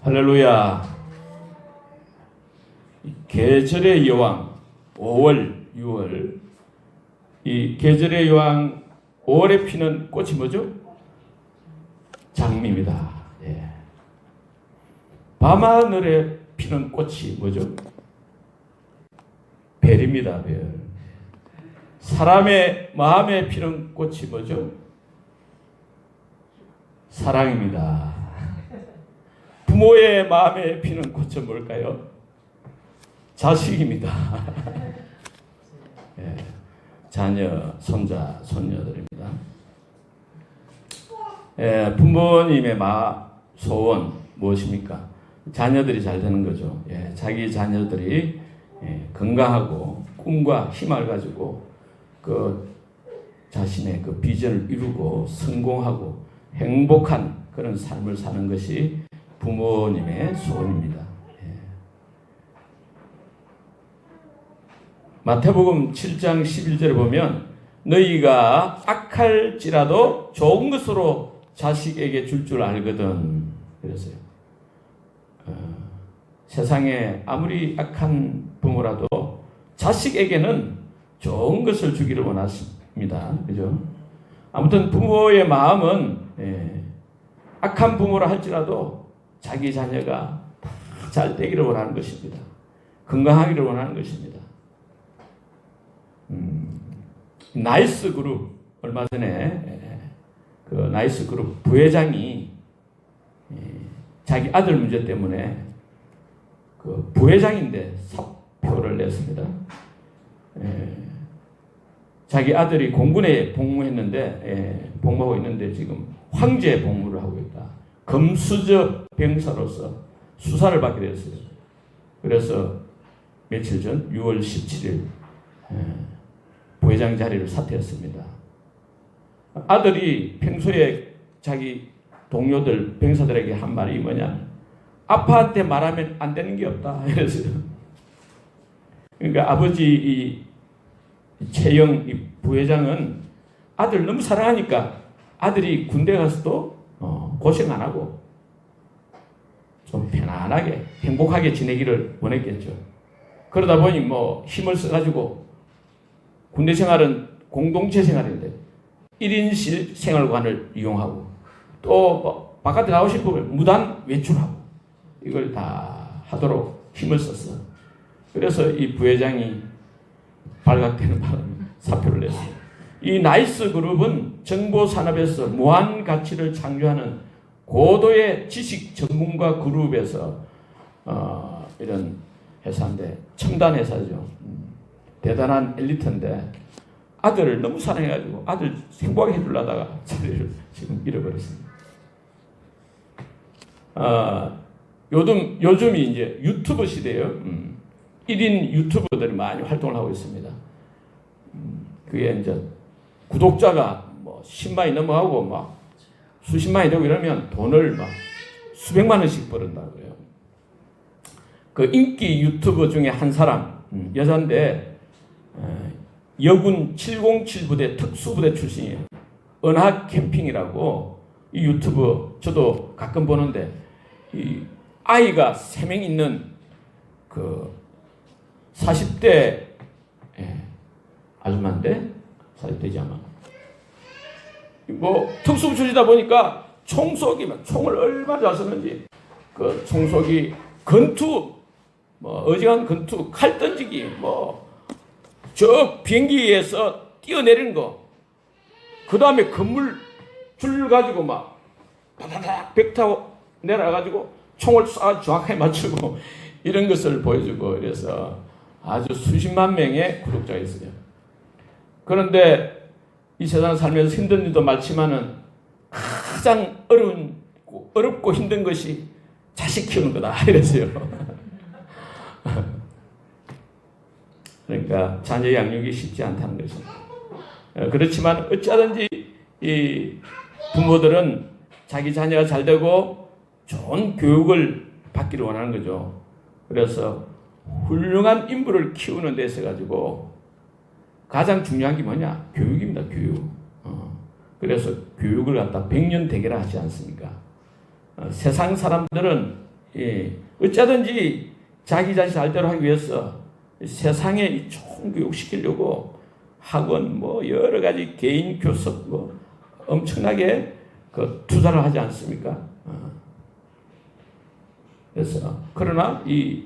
할렐루야. 계절의 여왕 5월, 6월. 이 계절의 여왕 5월에 피는 꽃이 뭐죠? 장미입니다. 예. 밤하늘에 피는 꽃이 뭐죠? 벨입니다. 벨. 사람의 마음에 피는 꽃이 뭐죠? 사랑입니다. 부모의 마음에 피는 꽃은 뭘까요? 자식입니다. 예. 자녀, 손자, 손녀들입니다. 예, 부모님의 소원 무엇입니까? 자녀들이 잘 되는 거죠. 예, 자기 자녀들이 건강하고 꿈과 희망을 가지고 그 자신의 그 비전을 이루고 성공하고 행복한 그런 삶을 사는 것이 부모님의 소원입니다. 예. 마태복음 7장 11절에 보면 너희가 악할지라도 좋은 것으로 자식에게 줄 줄 알거든 그랬어요. 세상에 아무리 악한 부모라도 자식에게는 좋은 것을 주기를 원하십니다. 그죠? 아무튼 부모의 마음은 악한 부모라 할지라도 자기 자녀가 다 잘 되기를 원하는 것입니다. 건강하기를 원하는 것입니다. 나이스 그룹 얼마 전에 그 나이스 그룹 부회장이 자기 아들 문제 때문에 그 부회장인데 사표를 냈습니다. 자기 아들이 공군에 복무하고 있는데 지금 황제 복무를 하고 있다. 금수저 병사로서 수사를 받게 되었어요. 그래서 며칠 전 6월 17일 부회장 자리를 사퇴했습니다. 아들이 평소에 자기 동료들 병사들에게 한 말이 뭐냐? 아빠한테 말하면 안 되는 게 없다. 이랬어요. 그러니까 아버지 최영 부회장은 아들 너무 사랑하니까 아들이 군대 가서도 고생 안 하고 좀 편안하게 행복하게 지내기를 원했겠죠. 그러다 보니 뭐 힘을 써가지고 군대 생활은 공동체 생활인데 1인실 생활관을 이용하고 또 바깥에 나오고 싶으면 무단 외출하고 이걸 다 하도록 힘을 썼어. 그래서 이 부회장이 발각되는 바람에 사표를 냈어요. 이 나이스 그룹은 정보 산업에서 무한 가치를 창조하는 고도의 지식 전문가 그룹에서 이런 회사인데 첨단 회사죠. 대단한 엘리트인데 아들을 너무 사랑해가지고 아들 행복하게 해주려다가 자리를 지금 잃어버렸습니다. 요즘이 이제 유튜브 시대예요. 1인 유튜버들이 많이 활동을 하고 있습니다. 그게 이제 구독자가 뭐 10만이 넘어가고 막 수십만이 되고 이러면 돈을 막 수백만 원씩 벌은다고요. 그 인기 유튜버 중에 한 사람, 여자인데 여군 707 부대 특수부대 출신이에요. 은하 캠핑이라고 이 유튜브 저도 가끔 보는데 이 아이가 3명 있는 그 40대 아줌마인데 40대지 아마 뭐 특수부 출신이다 보니까 총속이 막 총을 얼마나 잘 쓰는지 그 총속이 건투 뭐 어지간한 건투 칼 던지기 뭐 저 비행기에서 뛰어내리는 거 그 다음에 건물 줄 가지고 막 바다닥 벽 타고 내려가지고 총을 쏴 정확하게 맞추고 이런 것을 보여주고 그래서 아주 수십만 명의 구독자가 있어요. 그런데 이 세상 살면서 힘든 일도 많지만은 가장 어렵고 힘든 것이 자식 키우는 거다 이랬어요. 그러니까 자녀 양육이 쉽지 않다는 것입니다. 그렇지만 어찌하든지 이 부모들은 자기 자녀가 잘 되고 좋은 교육을 받기를 원하는 거죠. 그래서 훌륭한 인물을 키우는 데 있어 가지고 가장 중요한 게 뭐냐? 교육입니다. 교육. 그래서 교육을 갖다 백년 대계라 하지 않습니까? 세상 사람들은 어쩌든지 자기 자신 잘 대로 하기 위해서 세상에 총교육시키려고 학원 뭐 여러 가지 개인 교습 뭐 엄청나게 그 투자를 하지 않습니까? 그래서 그러나 이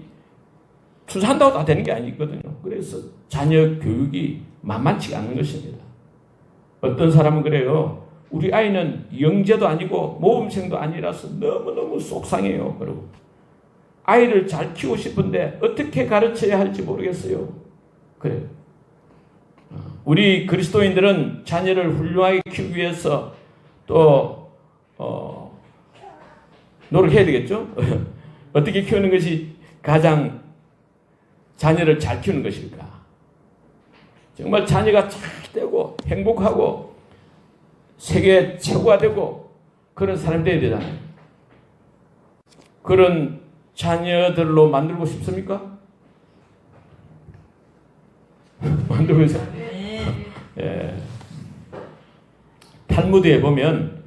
투자한다고 다 되는 게 아니거든요. 그래서 자녀 교육이 만만치가 않은 것입니다. 어떤 사람은 그래요. 우리 아이는 영재도 아니고 모범생도 아니라서 너무너무 속상해요. 그리고 아이를 잘 키우고 싶은데 어떻게 가르쳐야 할지 모르겠어요. 그래요. 우리 그리스도인들은 자녀를 훌륭하게 키우기 위해서 또 노력해야 되겠죠. 어떻게 키우는 것이 가장 자녀를 잘 키우는 것일까? 정말 자녀가 잘 되고 행복하고 세계 최고가 되고 그런 사람 되어야 되잖아요. 그런 자녀들로 만들고 싶습니까? 만들고 싶어요. 예. 탈무드에 보면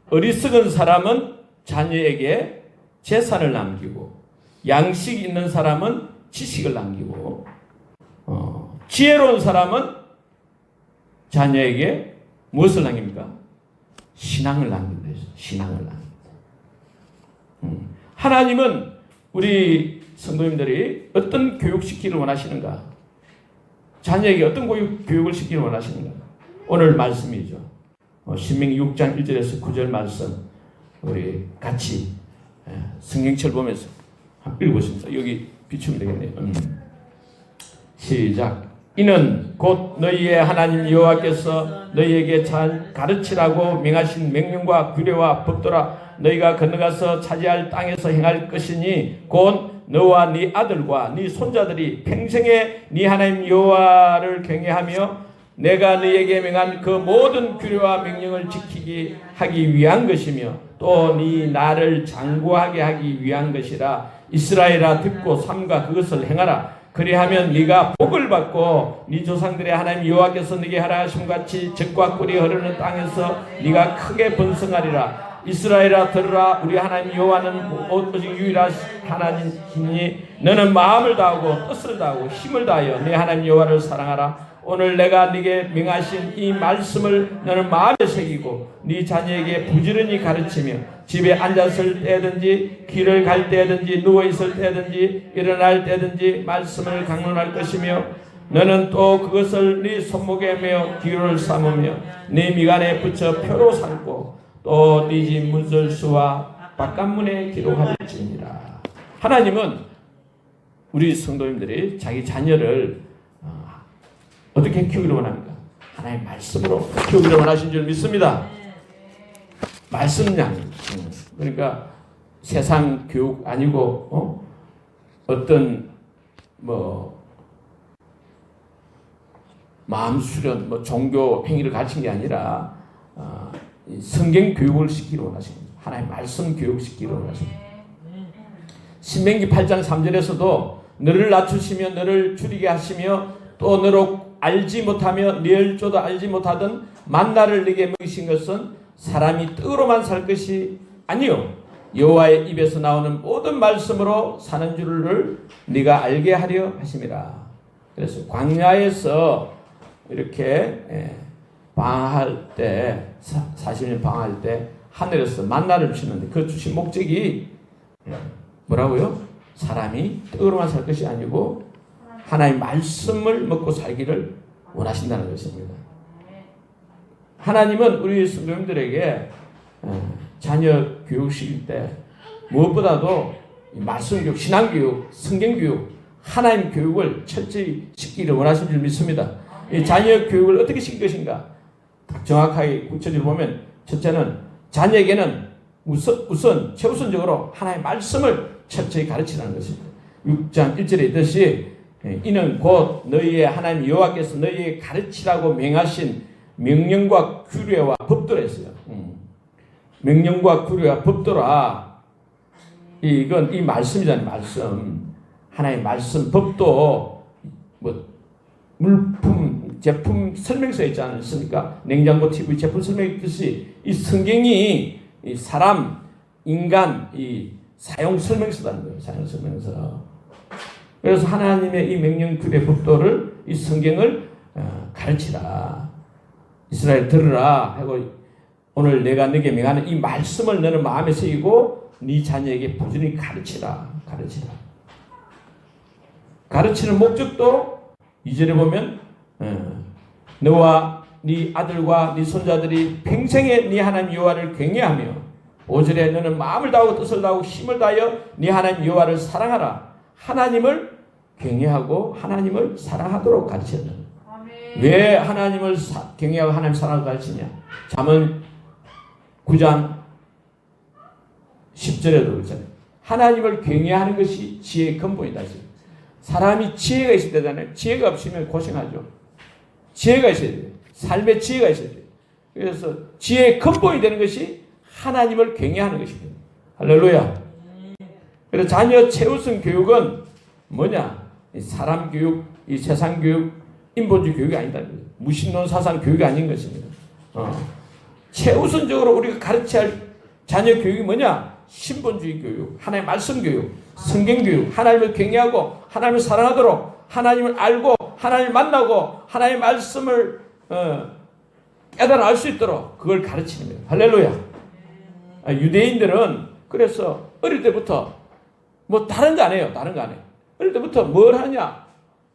어리석은 사람은 자녀에게 재산을 남기고 양식 있는 사람은 지식을 남기고 지혜로운 사람은 자녀에게 무엇을 남깁니까? 신앙을 남긴다. 신앙을 남긴다. 하나님은 우리 성도님들이 어떤 교육시키기를 원하시는가? 자녀에게 어떤 교육을 시키기를 원하시는가? 오늘 말씀이죠. 신명기 6장 1절에서 9절 말씀 우리 같이 성경책을 보면서 한번 읽어보십니다. 여기 비추면 되겠네요. 시작. 이는 곧 너희의 하나님 여호와께서 너희에게 잘 가르치라고 명하신 명령과 규례와 법도라. 너희가 건너가서 차지할 땅에서 행할 것이니 곧 너와 네 아들과 네 손자들이 평생에 네 하나님 여호와를 경외하며 내가 너희에게 명한 그 모든 규례와 명령을 지키게 하기 위한 것이며 또 네 나를 장구하게 하기 위한 것이라. 이스라엘아 듣고 삼가 그것을 행하라. 그리하면 네가 복을 받고 네 조상들의 하나님 여호와께서 네게 하라 하심 같이 젖과 꿀이 흐르는 땅에서 네가 크게 번성하리라. 이스라엘아 들으라. 우리 하나님 여호와는 오직 유일한 하나님이니 너는 마음을 다하고 뜻을 다하고 힘을 다하여 네 하나님 여호와를 사랑하라. 오늘 내가 네게 명하신 이 말씀을 너는 마음에 새기고 네 자녀에게 부지런히 가르치며 집에 앉았을 때든지 길을 갈 때든지 누워있을 때든지 일어날 때든지 말씀을 강론할 것이며 너는 또 그것을 네 손목에 메어 기호를 삼으며 네 미간에 붙여 표로 삼고 또 네 집 문설수와 바깥문에 기록할지니라. 하나님은 우리 성도님들이 자기 자녀를 어떻게 키우기를 원합니까? 하나님의 말씀으로 키우기를 원하신 줄 믿습니다. 말씀량. 그러니까 세상 교육 아니고 어떤 뭐 마음 수련, 뭐 종교 행위를 가르친 게 아니라 성경 교육을 시키기를 원하십니다. 하나님의 말씀 교육 시키기를 원하십니다. 신명기 8장 3절에서도 너를 낮추시며 너를 줄이게 하시며 또 너로 알지 못하며 네 얼조도 알지 못하던 만나를 네게 먹이신 것은 사람이 떡으로만 살 것이 아니요 여호와의 입에서 나오는 모든 말씀으로 사는 줄을 네가 알게 하려 하심이라. 그래서 광야에서 이렇게 방황할 때 40년 방황할 때 하늘에서 만나를 주시는데 그 주신 목적이 뭐라고요? 사람이 떡으로만 살 것이 아니고 하나님의 말씀을 먹고 살기를 원하신다는 것입니다. 하나님은 우리 성도님들에게 자녀 교육시킬 때 무엇보다도 말씀 교육, 신앙 교육, 성경 교육, 하나님 교육을 철저히 시키기를 원하신 줄 믿습니다. 이 자녀 교육을 어떻게 시킬 것인가? 정확하게 구체적으로 보면 첫째는 자녀에게는 우선 최우선적으로 하나님의 말씀을 철저히 가르치라는 것입니다. 6장 1절에 있듯이 이는 곧 너희의 하나님 여호와께서 너희에게 가르치라고 명하신 명령과 규례와 법도라 했어요. 명령과 규례와 법도라. 이건 이 말씀이잖아요. 말씀. 하나님의 말씀, 법도 뭐 물품, 제품 설명서 있지 않습니까? 냉장고, TV, 제품 설명 있듯이 이 성경이 이 사람, 인간, 이 사용 설명서라는 거예요. 사용 설명서. 그래서 하나님의 이 명령 규례 법도를 이 성경을 가르치라. 이스라엘 들으라 하고 오늘 내가 너에게 명하는 이 말씀을 너는 마음에 새기고 네 자녀에게 부지런히 가르치라. 가르치는 목적도 2절에 보면 너와 네 아들과 네 손자들이 평생에 네 하나님 여호와를 경외하며 5절에 너는 마음을 다하고 뜻을 다하고 힘을 다하여 네 하나님 여호와를 사랑하라. 하나님을 경외하고 하나님을 사랑하도록 가르쳤다. 왜 하나님을 경외하고 하나님 사랑을 가르치냐? 잠언 9장 10절에도 그렇잖아요. 하나님을 경외하는 것이 지혜의 근본이다. 사람이 지혜가 있을 때잖아요. 지혜가 없으면 고생하죠. 지혜가 있어야 돼요. 삶의 지혜가 있어야 돼요. 그래서 지혜의 근본이 되는 것이 하나님을 경외하는 것입니다. 할렐루야. 그래서 자녀 최우선 교육은 뭐냐? 사람 교육, 이 세상 교육, 인본주의 교육이 아니다. 무신론 사상 교육이 아닌 것입니다. 최우선적으로 우리가 가르쳐야 할 자녀 교육이 뭐냐? 신본주의 교육, 하나님의 말씀 교육, 성경 교육, 하나님을 경외하고 하나님을 사랑하도록 하나님을 알고 하나님을 만나고 하나님의 말씀을 깨달아 알 수 있도록 그걸 가르치는 거예요. 할렐루야. 유대인들은 그래서 어릴 때부터 뭐 다른 거 안 해요. 어릴 때부터 뭘 하냐?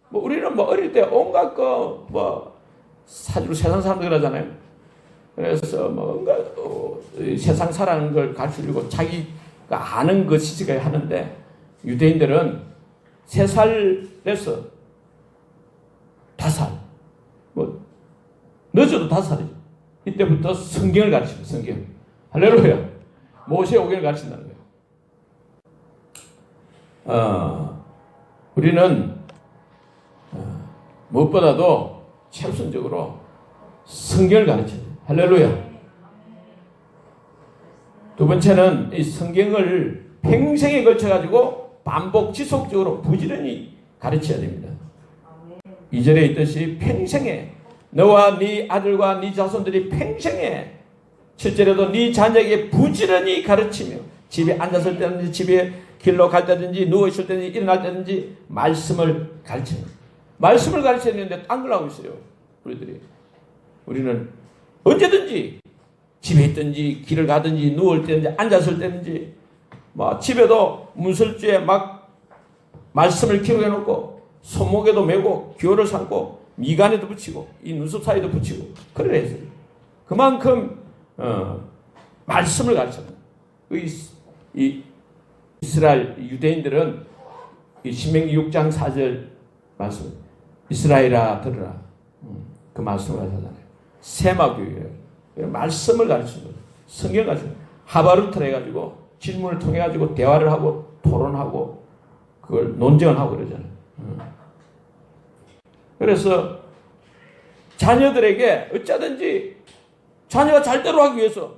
뭐 우리는 뭐 어릴 때 온갖 거 뭐 사주로 세상 사람들 그러잖아요. 그래서 뭔가 세상 살아가는 걸 가르치려고 자기가 아는 것이 하는데 유대인들은 3살에서 5살, 뭐 늦어도 5살이죠. 이때부터 성경을 가르치는 성경. 할렐루야. 모세 오경을 가르친다는 거예요. 우리는 무엇보다도 최우선적으로 성경을 가르쳐야 돼요. 할렐루야. 두 번째는 이 성경을 평생에 걸쳐가지고 반복 지속적으로 부지런히 가르쳐야 됩니다. 2절에 있듯이 평생에 너와 네 아들과 네 자손들이 평생에 7절에도 네 자녀에게 부지런히 가르치며 집에 앉았을 때든지 집에 길로 갈 때든지 누워있을 때든지 일어날 때든지 말씀을 가르치는 말씀을 가르쳐야 되는데 딴 걸 하고 있어요. 우리는 언제든지 집에 있든지 길을 가든지 누울 때든지 앉았을 때든지 뭐 집에도 문설주에 막 말씀을 기록해놓고 손목에도 메고 기호를 삼고 미간에도 붙이고 이 눈썹 사이에도 붙이고 그래 했어요. 그만큼 말씀을 가르쳤다. 이 이스라엘 유대인들은 이 신명기 6장 4절 말씀 이스라엘아 들으라 그 말씀을 가르쳤잖아요. 세마교회예요. 말씀을 가르치는 거예요. 성경 가르치는 거예요. 하바루트를 해가지고 질문을 통해 가지고 대화를 하고 토론하고 그걸 논쟁을 하고 그러잖아요. 그래서 자녀들에게 어쩌든지 자녀가 잘대로 하기 위해서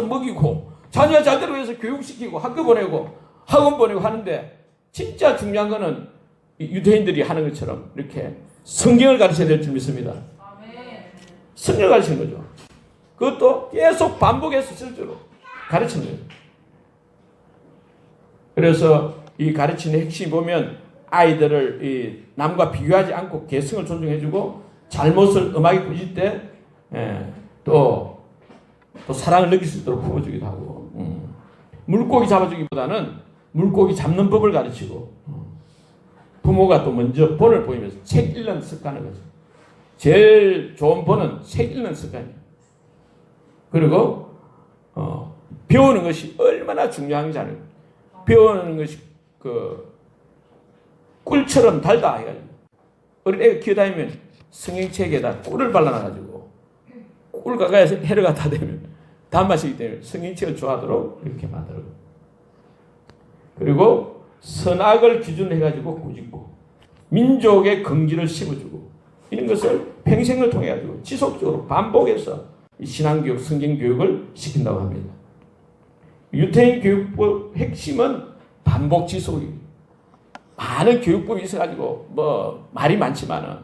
먹이고 자녀가 잘대로 위해서 교육시키고 학교 보내고 학원 보내고 하는데 진짜 중요한 거는 유대인들이 하는 것처럼 이렇게 성경을 가르쳐야 될 줄 믿습니다. 성경을 가르치는 거죠. 그것도 계속 반복해서 실제로 가르치는 거예요. 그래서 이 가르치는 핵심이 보면 아이들을 이 남과 비교하지 않고 개성을 존중해주고 잘못을 음악에 꾸질 때 또 사랑을 느낄 수 있도록 품어주기도 하고 물고기 잡아주기보다는 물고기 잡는 법을 가르치고 부모가 또 먼저 본을 보이면서 책 읽는 습관을 가지고 제일 좋은 본은 책 읽는 습관이에요. 그리고 배우는 것이 얼마나 중요한지 아는 거예요. 배우는 것이 꿀처럼 달다 해가지고 어린 애가 기어다니면 성경책에다 꿀을 발라놔가지고 꿀 가까이서 해를 갖다 대면 단맛이기 때문에 성경책을 좋아하도록 이렇게 만들고 그리고 선악을 기준으로 해가지고 꾸짖고 민족의 긍지를 심어주고 이런 것을 평생을 통해 가지고 지속적으로 반복해서 신앙교육, 성경교육을 시킨다고 합니다. 유태인 교육법 핵심은 반복 지속입니다. 많은 교육법이 있어가지고 뭐 말이 많지만은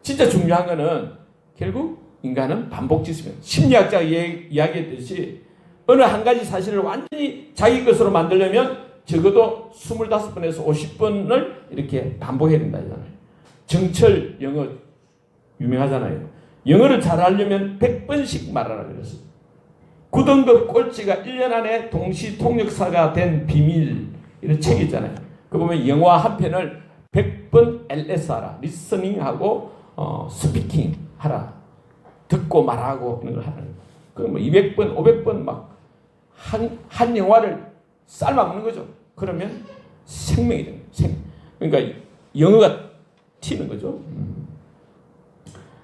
진짜 중요한 거는 결국 인간은 반복 지속입니다. 심리학자가 이야기했듯이 어느 한 가지 사실을 완전히 자기 것으로 만들려면 적어도 25번에서 50번을 이렇게 반복해야 된다잖아요. 정철 영어 유명하잖아요. 영어를 잘하려면 100번씩 말하라 그랬어요. 9등급 꼴찌가 1년 안에 동시 통역사가 된 비밀, 이런 책이 있잖아요. 그 보면 영화 한 편을 100번 LS 하라. 리스닝하고 스피킹 하라. 듣고 말하고 이런 걸 하라는 거예요. 그럼 뭐 200번, 500번 막 한 영화를 삶아먹는 거죠. 그러면 생명이 되는 거예요. 그러니까 영어가 튀는 거죠.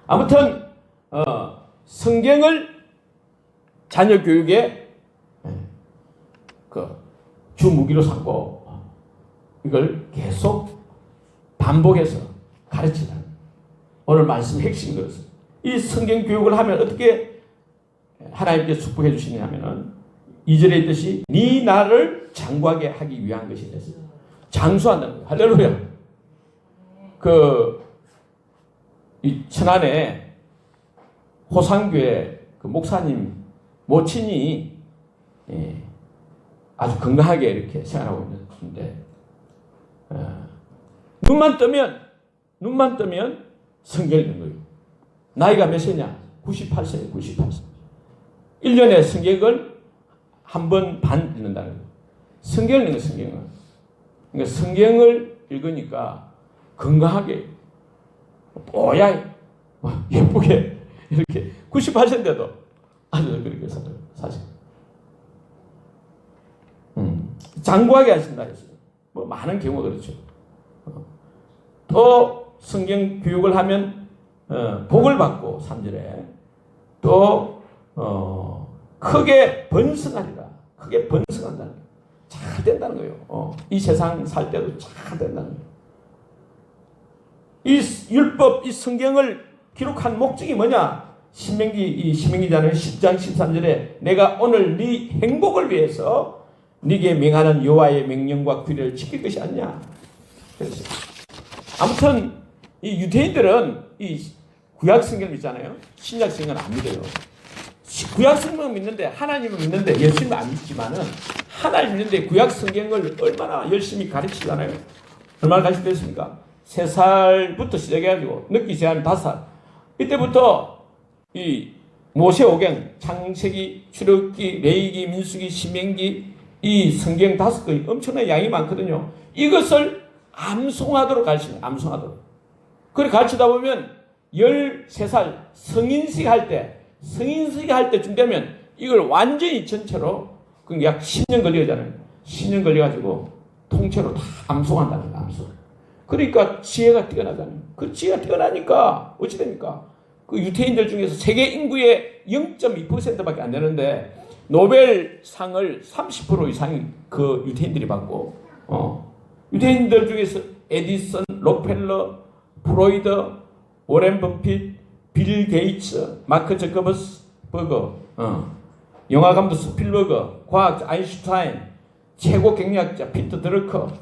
아무튼 성경을 자녀 교육에 그 주 무기로 삼고 이걸 계속 반복해서 가르치는 오늘 말씀 핵심인 것은 이 성경 교육을 하면 어떻게 하나님께 축복해 주시냐면은 2절에 있듯이 네 나를 장구하게 하기 위한 것이 됐어요. 장수한다는 거예요. 할렐루야. 이 천안에 호상교회 그 목사님 모친이 아주 건강하게 이렇게 생활하고 있는데 눈만 뜨면 성경을 읽는 거예요. 나이가 몇 세냐? 98세예요. 98세. 1년에 성경을 한 번 반 읽는다는 거예요. 성경을 읽는 성경을. 그러니까 성경을 읽으니까 건강하게 뽀얗게 예쁘게 이렇게 98세인데도 아주 그렇게 살아요. 사실. 장구하게 하신다 했어요. 뭐 많은 경우가 그렇죠. 또 성경 교육을 하면 복을 받고 3절에 또 크게 번성하리라. 크게 번성한다는 거예요. 잘 된다는 거예요. 이 세상 살 때도 잘 된다는 거예요. 이 율법, 이 성경을 기록한 목적이 뭐냐? 신명기잖아요. 10장 13절에 내가 오늘 네 행복을 위해서 네게 명하는 여호와의 명령과 규례를 지킬 것이 아니냐. 그래서 아무튼 이 유대인들은 이 구약 성경을 믿잖아요. 신약 성경은 안 믿어요. 구약 성경을 믿는데 하나님을 믿는데 예수님을 안 믿지만은 하나님 믿는데 구약 성경을 얼마나 열심히 가르치잖아요. 얼마나 가르치겠습니까? 3살부터 시작해가지고 늦기 제한 5살. 이때부터 이 모세오경, 창세기, 출애굽기, 레위기, 민수기, 신명기 이 성경 5권이 엄청난 양이 많거든요. 이것을 암송하도록 가르치는 암송하도록. 그렇게 가르치다 보면 13살 성인식 할 때쯤 되면 이걸 완전히 전체로 약 10년 걸리잖아요. 10년 걸려가지고 통째로 다 암송한다는 거예요. 암송. 그러니까 지혜가 뛰어나잖아요. 그 지혜가 뛰어나니까 어찌 됩니까? 그 유태인들 중에서 세계 인구의 0.2%밖에 안 되는데 노벨상을 30% 이상이 그 유태인들이 받고 유태인들 중에서 에디슨, 록펠러, 프로이드, 워렌 버핏, 빌 게이츠, 마크 저커버스버거, 영화감독 스필버거, 과학자 아인슈타인, 최고 경영학자 피터 드러커,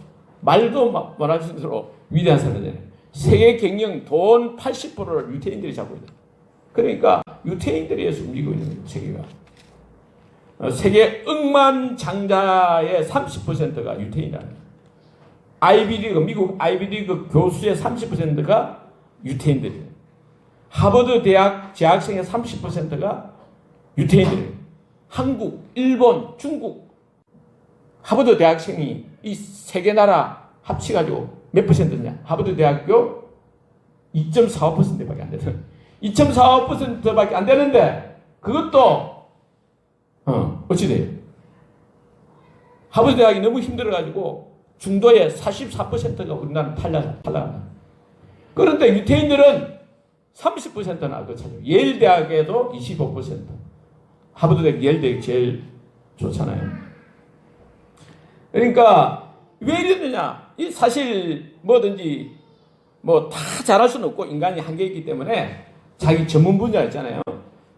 말도 말할 수 있도록 위대한 사람이잖아요. 세계 경영 돈 80%를 유태인들이 잡고 있다. 그러니까 유태인들이 해서 움직이고 있는 거예요, 세계가. 세계 억만 장자의 30%가 유태인이라는 거예요. 아이비리그, 미국 아이비리그 교수의 30%가 유태인들이에요. 하버드 대학 재학생의 30%가 유태인들이에요. 한국, 일본, 중국 하버드 대학생이 이 세 개 나라 합치가지고 몇 %냐? 하버드 대학교 2.45%밖에 안 되는 2.45%밖에 안 되는데 그것도 어찌 돼요? 하버드 대학이 너무 힘들어가지고 중도의 44%가 우리나라 탈락한다. 그런데 유태인들은 30%나 그 차죠. 예일 대학에도 25%. 하버드 대학, 예일 대학 제일 좋잖아요. 그러니까 왜 이랬느냐? 이 사실 뭐든지 뭐 다 잘할 수는 없고 인간이 한계 있기 때문에 자기 전문 분야 있잖아요.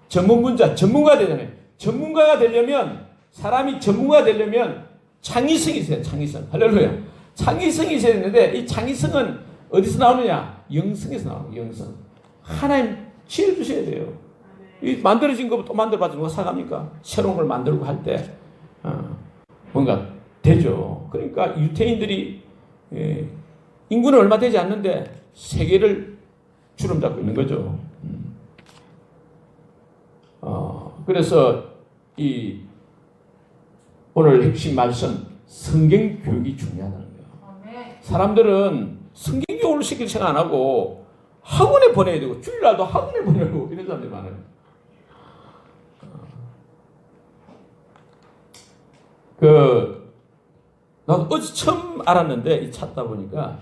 전문가가 되잖아요. 전문가가 되려면 사람이 전문가가 되려면 창의성이 있어요. 창의성. 할렐루야. 창의성이 있어야 되는데 이 창의성은 어디서 나오느냐? 영성에서 나오는 영성. 하나님 지혜를 주셔야 돼요. 이 만들어진 거 또 만들어봐서 누가 사갑니까? 새로운 걸 만들고 할 때 뭔가 되죠. 그러니까 유태인들이 인구는 얼마 되지 않는데 세계를 주름잡고 있는 거죠. 그래서 이 오늘 핵심 말씀 성경 교육이 중요하다는 거예요. 사람들은 성경 교육을 시킬 생각 안 하고 학원에 보내야 되고 주일날도 학원에 보내고 이런 사람들이 많아요. 나도 어제 처음 알았는데 찾다 보니까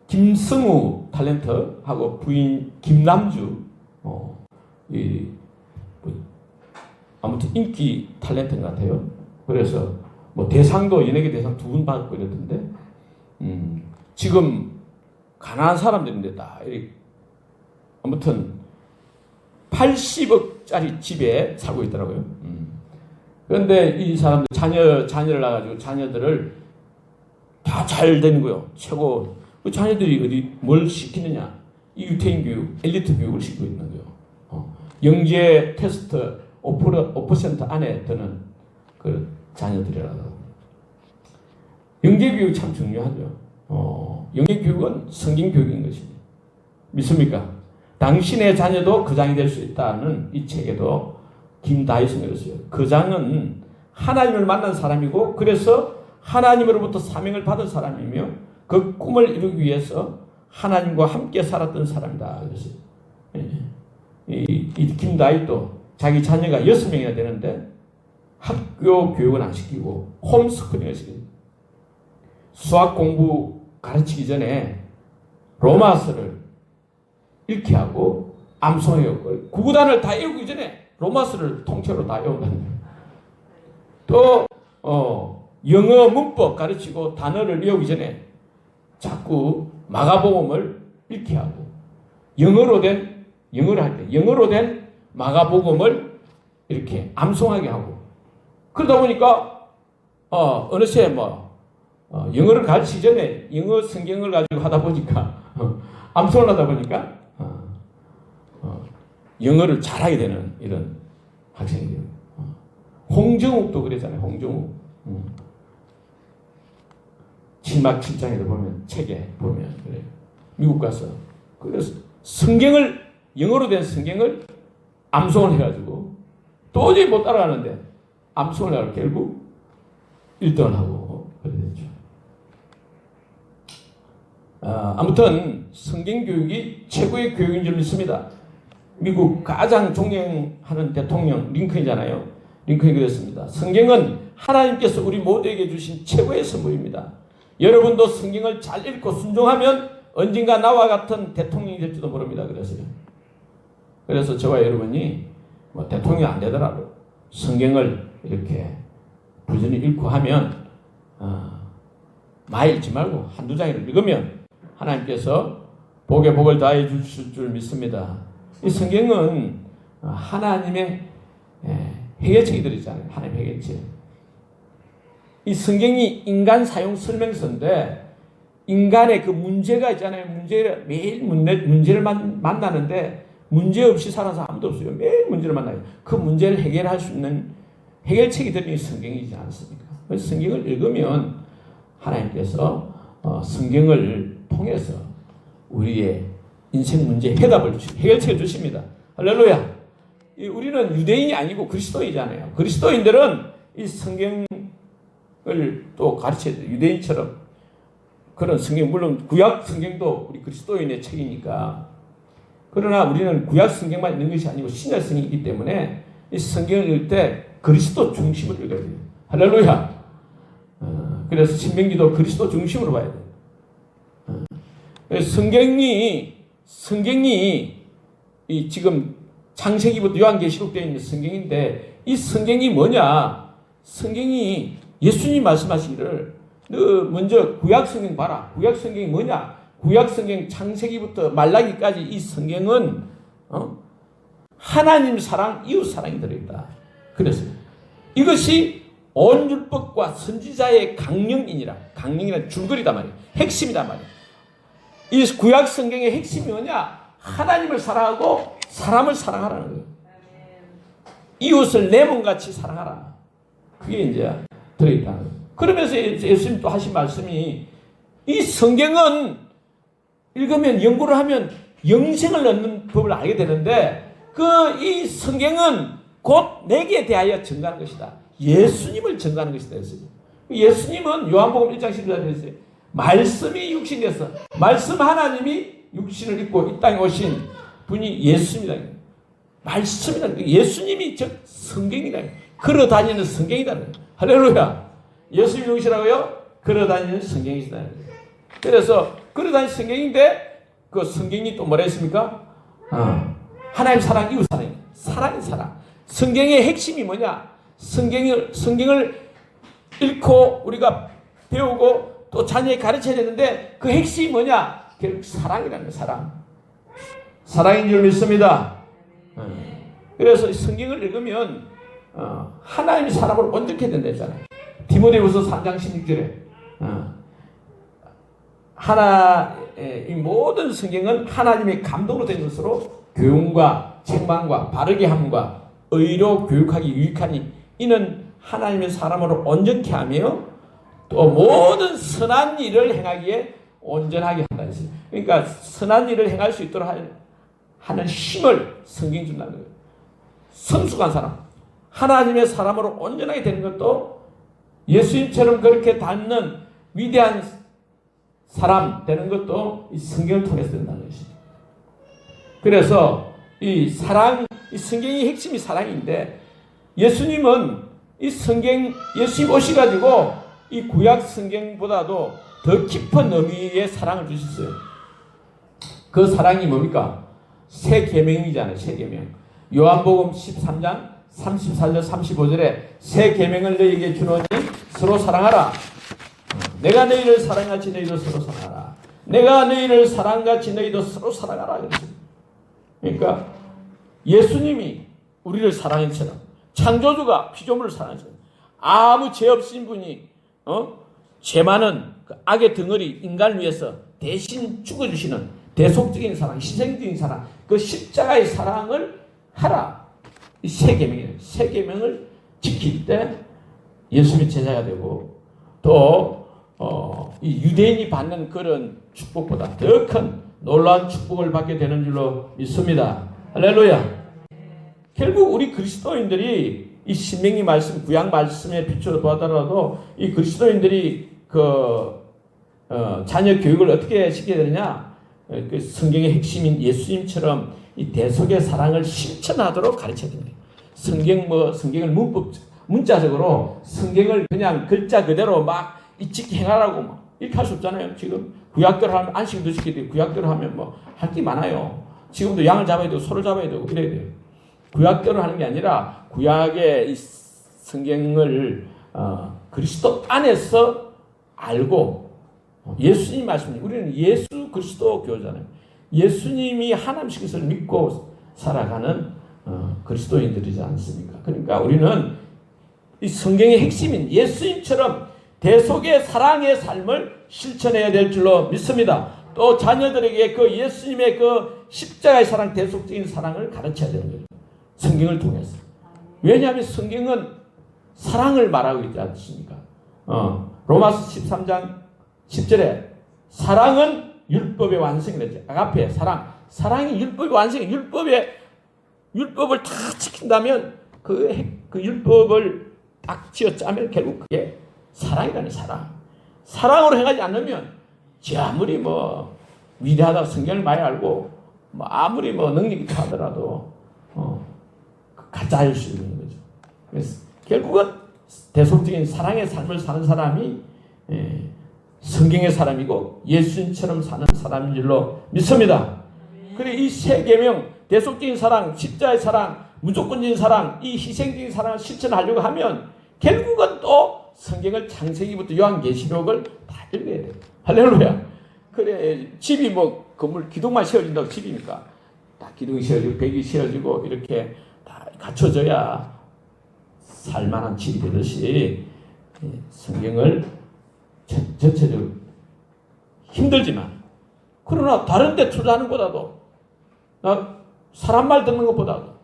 김승우 탤런트하고 부인 김남주 아무튼 인기 탤런트인 것 같아요. 그래서 뭐 대상도 연예계 대상 2분 받고 이랬던데 지금 가난한 사람들인데 다 이렇게 아무튼 80억짜리 집에 살고 있더라고요. 그런데 이 사람들 자녀를 낳아가지고 자녀들을 다 잘 되는 거예요. 최고. 그 자녀들이 어디 뭘 시키느냐? 이 유태인 교육, 엘리트 교육을 시키고 있는 거예요. 영재 테스트 5% 안에 드는 그 자녀들이라고. 영재 교육 참 중요하죠. 영재 교육은 성경 교육인 것입니다. 믿습니까? 당신의 자녀도 거장이 될 수 있다는 이 책에도 김다희성이 그랬어요. 거장은 하나님을 만난 사람이고 그래서 하나님으로부터 사명을 받은 사람이며 그 꿈을 이루기 위해서 하나님과 함께 살았던 사람이다. 그랬어요. 이 김다희도 자기 자녀가 6명이나 되는데 학교 교육은 안 시키고 홈스쿨링을 시키고 수학 공부 가르치기 전에 로마서를 읽게 하고 암송을 외우고 구구단을 다 외우기 전에 로마서를 통째로 다 외운다는 거예요. 또 영어 문법 가르치고 단어를 외우기 전에 자꾸 마가복음을 읽게 하고 영어로 된 마가복음을 이렇게 암송하게 하고 그러다 보니까 어느새 영어를 가르치기 전에 영어 성경을 가지고 하다 보니까 암송을 하다 보니까 영어를 잘하게 되는 이런 학생이 돼요. 홍정욱도 그랬잖아요. 홍정욱. 7막 7장에도 보면 책에 보면 그래요. 미국 가서 그래서 영어로 된 성경을 암송을 해가지고 도저히 못 따라가는데 암송을 해가지고 결국 1등을 하고 그렇게 됐죠. 아무튼 성경 교육이 최고의 교육인 줄 믿습니다. 미국 가장 존경하는 대통령 링컨이잖아요. 링컨이 그랬습니다. 성경은 하나님께서 우리 모두에게 주신 최고의 선물입니다. 여러분도 성경을 잘 읽고 순종하면 언젠가 나와 같은 대통령이 될지도 모릅니다. 그래서 저와 여러분이 대통령이 안 되더라도 성경을 이렇게 부지런히 읽고 하면 많이 읽지 말고 한두 장을 읽으면 하나님께서 복에 복을 다해 주실 줄 믿습니다. 이 성경은 하나님의 해결책이 들어있잖아요. 하나님의 해결책. 이 성경이 인간 사용 설명서인데 인간의 그 문제가 있잖아요. 매일 문제를 만나는데 문제 없이 사는 사람 아무도 없어요. 매일 문제를 만나요. 그 문제를 해결할 수 있는 해결책이 들어있는 성경이지 않습니까? 그래서 성경을 읽으면 하나님께서 성경을 통해서 우리의 인생 문제 해결책을 주십니다. 할렐루야. 우리는 유대인이 아니고 그리스도인이잖아요. 그리스도인들은 이 성경을 또 가르쳐야 돼요. 유대인처럼 그런 성경, 물론 구약 성경도 우리 그리스도인의 책이니까. 그러나 우리는 구약 성경만 있는 것이 아니고 신약 성경이기 때문에 이 성경을 읽을 때 그리스도 중심으로 읽어야 돼요. 할렐루야. 그래서 신명기도 그리스도 중심으로 봐야 돼요. 성경이 이 지금 창세기부터 요한계시록 되어 있는 성경인데 이 성경이 뭐냐? 성경이 예수님 말씀하시기를 너 먼저 구약 성경 봐라. 구약 성경이 뭐냐? 구약 성경 창세기부터 말라기까지 이 성경은 하나님 사랑, 이웃 사랑이 들어있다. 그래서 이것이 온 율법과 선지자의 강령이란 줄거리단 말이에요. 핵심이단 말이에요. 이 구약 성경의 핵심이 뭐냐? 하나님을 사랑하고 사람을 사랑하라는 거예요. 이웃을 내 몸같이 사랑하라. 그게 이제 들어있다는 거예요. 그러면서 예수님 또 하신 말씀이 이 성경은 읽으면 연구를 하면 영생을 얻는 법을 알게 되는데 이 성경은 곧 내게 대하여 증거하는 것이다. 예수님을 증거하는 것이다. 예수님은 요한복음 1장 11절에 있어요. 말씀이 육신이 돼서 말씀 하나님이 육신을 입고 이 땅에 오신 분이 예수입니다. 말씀이라는 거예요. 예수님이 즉 성경이다. 걸어다니는 성경이다. 할렐루야. 예수님이 누구시라고요? 걸어다니는 성경이시다. 그래서 걸어다니는 성경인데 그 성경이 또 뭐라 했습니까? 하나님 사랑, 이웃 사랑. 사랑이 사랑. 성경의 핵심이 뭐냐? 성경을 읽고 우리가 배우고 또 자녀에게 가르쳐야 되는데 그 핵심이 뭐냐? 결국 사랑이라는 거예요. 사랑. 사랑인 줄 믿습니다. 그래서 성경을 읽으면 하나님이 사람을 온전케 된다 했잖아요. 디모데후서 3장 16절에 이 모든 성경은 하나님의 감동으로 된 것으로 교훈과 책망과 바르게 함과 의로 교육하기 유익하니 이는 하나님의 사람으로 온전케 하며 또 모든 선한 일을 행하기에 온전하게 한다 했어요. 그러니까 선한 일을 행할 수 있도록 하는 힘을 성경이 준다는 거예요. 성숙한 사람, 하나님의 사람으로 온전하게 되는 것도 예수님처럼 그렇게 닿는 위대한 사람 되는 것도 이 성경을 통해서 된다는 것입니다. 그래서 이 성경의 핵심이 사랑인데 예수님은 이 성경, 예수님 오셔가지고 이 구약 성경보다도 더 깊은 의미의 사랑을 주셨어요. 그 사랑이 뭡니까? 새 계명이잖아요. 새 계명. 요한복음 13장 34절 35절에 새 계명을 너희에게 주노니 서로 사랑하라. 내가 너희를 사랑같이 너희도 서로 사랑하라. 내가 너희를 사랑같이 너희도 서로 사랑하라. 그러니까 예수님이 우리를 사랑한처럼 창조주가 피조물을 사랑한처럼 아무 죄 없으신 분이 죄 많은 그 악의 덩어리 인간을 위해서 대신 죽어주시는 대속적인 사랑, 희생적인 사랑, 그 십자가의 사랑을 하라. 이 새 계명이에요. 새 계명을 지킬 때 예수님이 제자가 되고 또 이 유대인이 받는 그런 축복보다 더 큰 놀라운 축복을 받게 되는 줄로 믿습니다. 할렐루야. 결국 우리 그리스도인들이 이 신명기 말씀, 구약 말씀에 비추어 보더라도 이 그리스도인들이 자녀 교육을 어떻게 시켜야 되느냐? 그 성경의 핵심인 예수님처럼 이 대속의 사랑을 실천하도록 가르쳐야 됩니다. 성경을 문자적으로 성경을 그냥 글자 그대로 막 잊기 행하라고 막 이렇게 할 수 없잖아요. 지금 구약대로 하면 안식도 지켜야 되고 구약대로 하면 뭐 할 게 많아요. 지금도 양을 잡아야 되고 소를 잡아야 되고 이래야 돼요. 구약대로 하는 게 아니라 구약의 이 성경을 그리스도 안에서 알고 예수님 말씀, 우리는 예수 그리스도 교회잖아요. 예수님이 하나님의 것을 믿고 살아가는 그리스도인들이지 않습니까? 그러니까 우리는 이 성경의 핵심인 예수님처럼 대속의 사랑의 삶을 실천해야 될 줄로 믿습니다. 또 자녀들에게 그 예수님의 그 십자가의 사랑, 대속적인 사랑을 가르쳐야 되는 거예요. 성경을 통해서. 왜냐하면 성경은 사랑을 말하고 있지 않습니까? 로마서 13장 10절에 사랑은 율법의 완성이랬죠. 아가페, 사랑. 사랑이 율법의 완성이 율법을 다 지킨다면 그 율법을 딱 쥐어짜면 결국 그게 사랑이라는 사랑. 사랑으로 행하지 않으면 아무리 위대하다 성경을 많이 알고 아무리 능력이 있다하더라도 가짜일 수 있는 거죠. 그래서 결국은 대속적인 사랑의 삶을 사는 사람이 성경의 사람이고 예수님처럼 사는 사람인 줄로 믿습니다. 그리고 이 세 계명, 대속적인 사랑, 십자의 사랑, 무조건적인 사랑, 이 희생적인 사랑을 실천하려고 하면 결국은 또 성경을 창세기부터 요한계시록을 다 읽어야 돼요. 할렐루야. 그래 집이 건물 기둥만 세워진다고 집이니까 다 기둥이 세워지고 벽이 세워지고 이렇게 다 갖춰져야 살만한 집이 되듯이 성경을 전체적으로 힘들지만 그러나 다른 데 투자하는 것보다도 사람 말 듣는 것보다도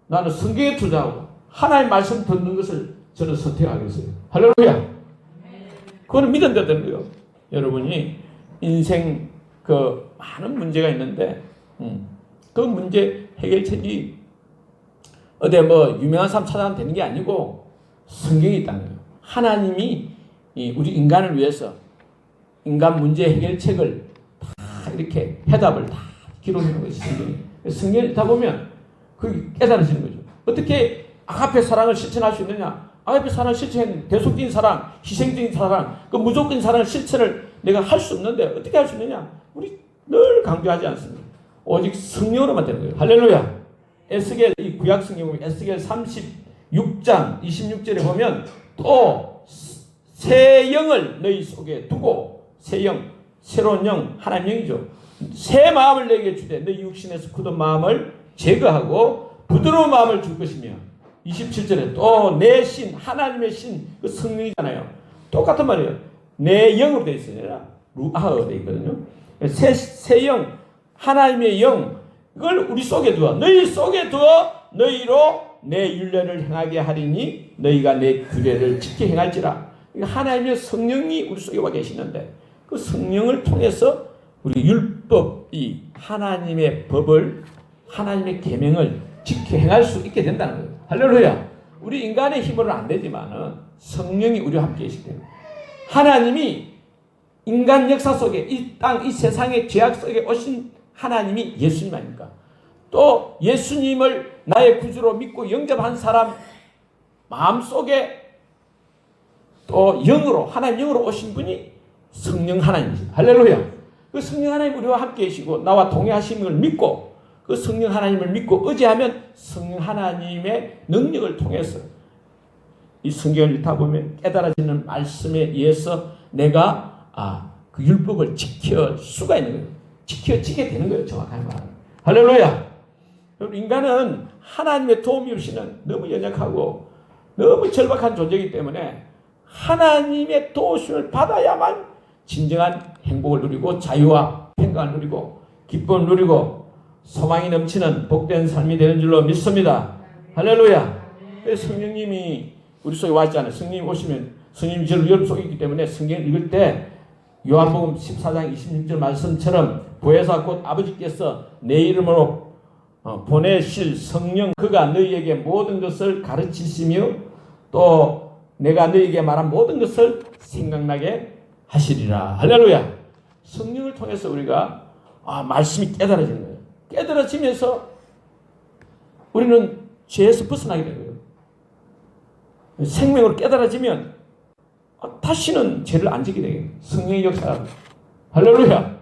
나는 성경에 투자하고 하나님의 말씀 듣는 것을 저는 선택하겠어요. 할렐루야. 그거는 믿어야 되는 거예요. 여러분이 인생 그 많은 문제가 있는데 그 문제 해결책이 어디 뭐 유명한 사람 찾아가면 되는 게 아니고 성경이 있다는 거예요. 하나님이 우리 인간을 위해서 인간 문제 해결책을 다 이렇게 해답을 다 기록하는 것이 성경이. 성경을 읽다 보면 그게 깨달아지는 거죠. 어떻게 아가페 사랑을 실천할 수 있느냐? 아가페 사랑을 실천하는 대속적인 사랑, 희생적인 사랑, 그 무조건적인 사랑을 실천을 내가 할 수 없는데 어떻게 할 수 있느냐? 우리 늘 강조하지 않습니다. 오직 성령으로만 되는 거예요. 할렐루야. 에스겔 이 구약 성경 보면 에스겔 36장 26절에 보면 또 새 영을 너희 속에 두고 새 영, 새로운 영, 하나님 영이죠. 새 마음을 내게 주되 너희 육신에서 굳은 마음을 제거하고 부드러운 마음을 줄 것이며 27절에 또 내 신, 하나님의 신, 그 성령이잖아요. 똑같은 말이에요. 내 영으로 되어 있어요. 루아가 되어 있거든요. 새 영, 하나님의 영, 이걸 우리 속에 두어 너희 속에 두어 너희로 내 율례를 행하게 하리니 너희가 내 규례를 지켜 행할지라. 하나님의 성령이 우리 속에 와 계시는데 그 성령을 통해서 우리 율법이 하나님의 법을 하나님의 계명을 지켜 행할 수 있게 된다는 거예요. 할렐루야. 우리 인간의 힘으로는 안 되지만은 성령이 우리와 함께 계시기 때문에 하나님이 인간 역사 속에 이 땅, 이 세상의 죄악 속에 오신 하나님이 예수님 아닙니까? 또 예수님을 나의 구주로 믿고 영접한 사람 마음속에 또 영으로 하나님 영으로 오신 분이 성령 하나님이십니다. 할렐루야. 그 성령 하나님 우리와 함께 계시고 나와 동행하심을 믿고 그 성령 하나님을 믿고 의지하면 성령 하나님의 능력을 통해서 이 성경을 읽다 보면 깨달아지는 말씀에 의해서 내가 그 율법을 지킬 수가 있는 거예요. 지켜지게 되는 거예요. 정확하게 말하면. 할렐루야. 인간은 하나님의 도움이 없이는 너무 연약하고 너무 절박한 존재이기 때문에 하나님의 도우심을 받아야만 진정한 행복을 누리고 자유와 평강을 누리고 기쁨을 누리고 소망이 넘치는 복된 삶이 되는 줄로 믿습니다. 할렐루야. 성령님이 우리 속에 와 있잖아요. 성령님 오시면 성령님이 저를 여러분 속에 있기 때문에 성경을 읽을 때 요한복음 14장 26절 말씀처럼 보혜사 곧 아버지께서 내 이름으로 보내실 성령 그가 너희에게 모든 것을 가르치시며 또 내가 너희에게 말한 모든 것을 생각나게 하시리라. 할렐루야. 성령을 통해서 우리가 말씀이 깨달아지는 거예요. 깨달아지면서 우리는 죄에서 벗어나게 되는 거예요. 생명으로 깨달아지면 다시는 죄를 안 지게 되게 성령의 역사가. 할렐루야.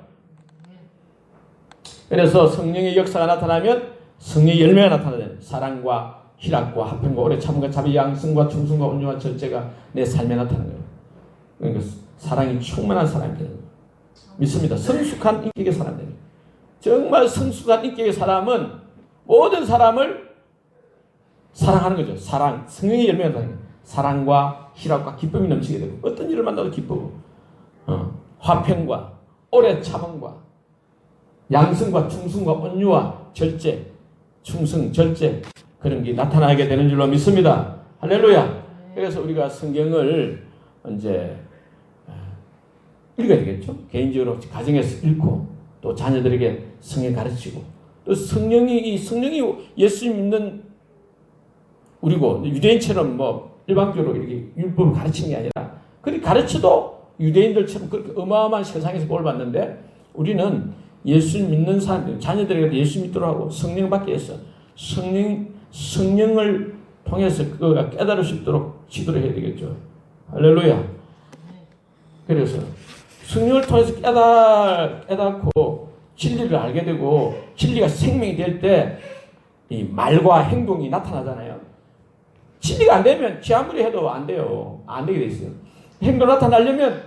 그래서 성령의 역사가 나타나면 성령의 열매가 나타나는 사랑과 희락과 화평과 오래 참음과 자비 양성과 충성과 온유와 절제가 내 삶에 나타나는 거예요. 그러니까 사랑이 충만한 사람이 되는 거예요. 믿습니다. 성숙한 인격의 사람이 되는 거예요. 정말 성숙한 인격의 사람은 모든 사람을 사랑하는 거죠. 사랑, 성령의 열매가 나타나는 거예요. 사랑과 희락과 기쁨이 넘치게 되고 어떤 일을 만나도 기쁘고 화평과 오래 참음과 양성과 충성과 온유와 절제, 충성, 절제 그런 게 나타나게 되는 줄로 믿습니다. 할렐루야. 그래서 우리가 성경을 이제 읽어야 되겠죠. 개인적으로 가정에서 읽고 또 자녀들에게 성경 가르치고 또 성령이 예수 믿는 우리고 유대인처럼 뭐 일방적으로 이렇게 율법을 가르치는 게 아니라 그렇게 가르쳐도 유대인들처럼 그렇게 어마어마한 세상에서 볼 받는데 우리는 예수 믿는 사람들 자녀들에게 예수 믿도록 하고 성령 받게 해서 성령을 통해서 그가 깨달을 수 있도록 지도를 해야 되겠죠. 할렐루야. 그래서 성령을 통해서 깨닫고 진리를 알게 되고 진리가 생명이 될 때 이 말과 행동이 나타나잖아요. 진리가 안 되면 지 아무리 해도 안 돼요. 안 되게 돼 있어요. 행동 나타나려면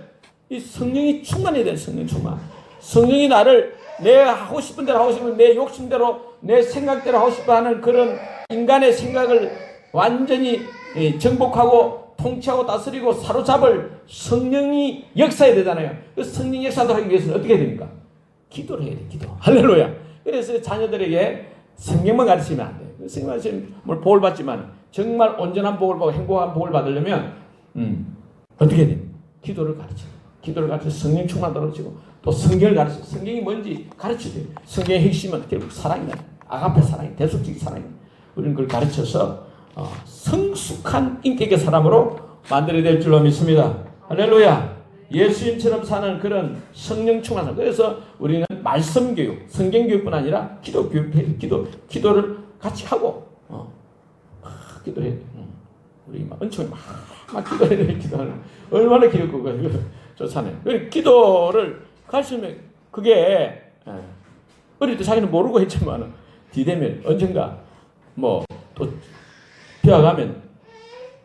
이 성령이 충만해야 돼요. 성령 충만. 성령이 나를 내가 하고 싶은 대로 하고 싶은 내 욕심대로 내 생각대로 하고 싶어 하는 그런 인간의 생각을 완전히 정복하고 통치하고 다스리고 사로잡을 성령이 역사해야 되잖아요. 그 성령 역사도 하기 위해서는 어떻게 해야 됩니까? 기도를 해야 돼요. 기도. 할렐루야. 그래서 자녀들에게 성경만 가르치면 안 돼요. 성경만 가르치면 뭘 복을 받지만 정말 온전한 복을 받고 행복한 복을 받으려면 어떻게 해야 됩니까? 기도를 가르치고 기도를 가르쳐 성령 충만하도록 가르치고 또 성경을 가르쳐 성경이 뭔지 가르쳐야 돼요. 성경의 핵심은 결국 사랑이다. 아가페 사랑이 대속적인 사랑입니다. 우리는 그걸 가르쳐서 성숙한 인격의 사람으로 만들어야 될 줄로 믿습니다. 할렐루야. 예수님처럼 사는 그런 성령 충만함. 그래서 우리는 말씀 교육, 성경 교육뿐 아니라 기도 교육, 기도를 같이 하고 막 기도해야 돼. 우리 막 은총이 막 기도해야 돼. 기도하는 얼마나 기도고 좋잖아요. 기도를 가르치면 그게 어릴 때 자기는 모르고 했지만 뒤되면 언젠가 뭐 또 배워가면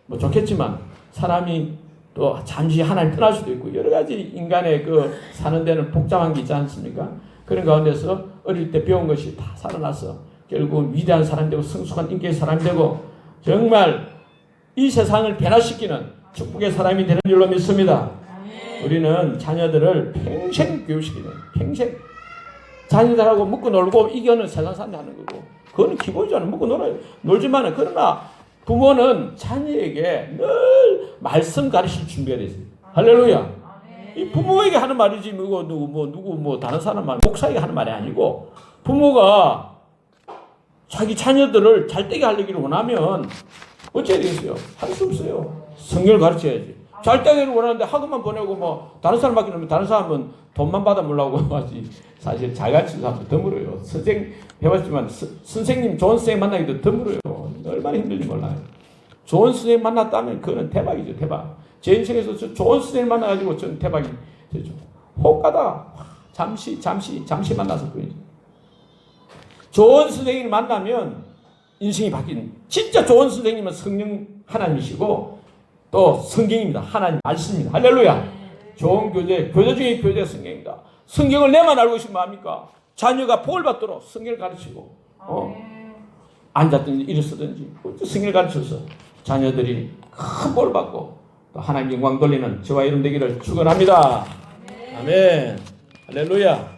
뭐 좋겠지만 사람이 또 잠시 하나님 떠날 수도 있고 여러 가지 인간의 그 사는 데는 복잡한 게 있지 않습니까? 그런 가운데서 어릴 때 배운 것이 다 살아나서 결국 위대한 사람 되고 성숙한 인격의 사람이 되고 정말 이 세상을 변화시키는 축복의 사람이 되는 줄로 믿습니다. 우리는 자녀들을 평생 교육시키는 평생 자녀들하고 먹고 놀고 이겨는 세상 사람이 하는 거고 그거는 기본이잖아요. 먹고 놀지만은 그러나 부모는 자녀에게 늘 말씀 가르칠 준비가 되어 있어요. 할렐루야. 이 부모에게 하는 말이지 누구 다른 사람 말 목사에게 하는 말이 아니고 부모가 자기 자녀들을 잘되게 하려기를 원하면 어찌해야 되겠어요? 할 수 없어요. 성경을 가르쳐야지. 잘되기를 원하는데 학원만 보내고 뭐 다른 사람 맡기면 다른 사람은 돈만 받아 먹으려고 하지. 사실 잘 가르치는 사람도 드물어요. 선생 배웠지만 선생님 좋은 선생님 만나기도 드물어요. 얼마나 힘들지 몰라요. 좋은 선생님 만났다면 그거는 대박이죠. 대박. 제 인생에서 좋은 선생님 만나가지고 저는 대박이 되죠. 혹가다 잠시 만나서 그러죠. 좋은 선생님을 만나면 인생이 바뀌는. 진짜 좋은 선생님은 성령 하나님이시고 또 성경입니다. 하나님 말씀입니다. 할렐루야. 좋은 교재 중에 교재 성경입니다. 성경을 내만 알고 있으면 뭐합니까? 자녀가 복을 받도록 성경을 가르치고 앉았든지 일어서든지 성경을 가르쳐서 자녀들이 큰 복을 받고 또 하나님 영광 돌리는 저와 여러분 되기를 축원합니다. 아멘. 할렐루야.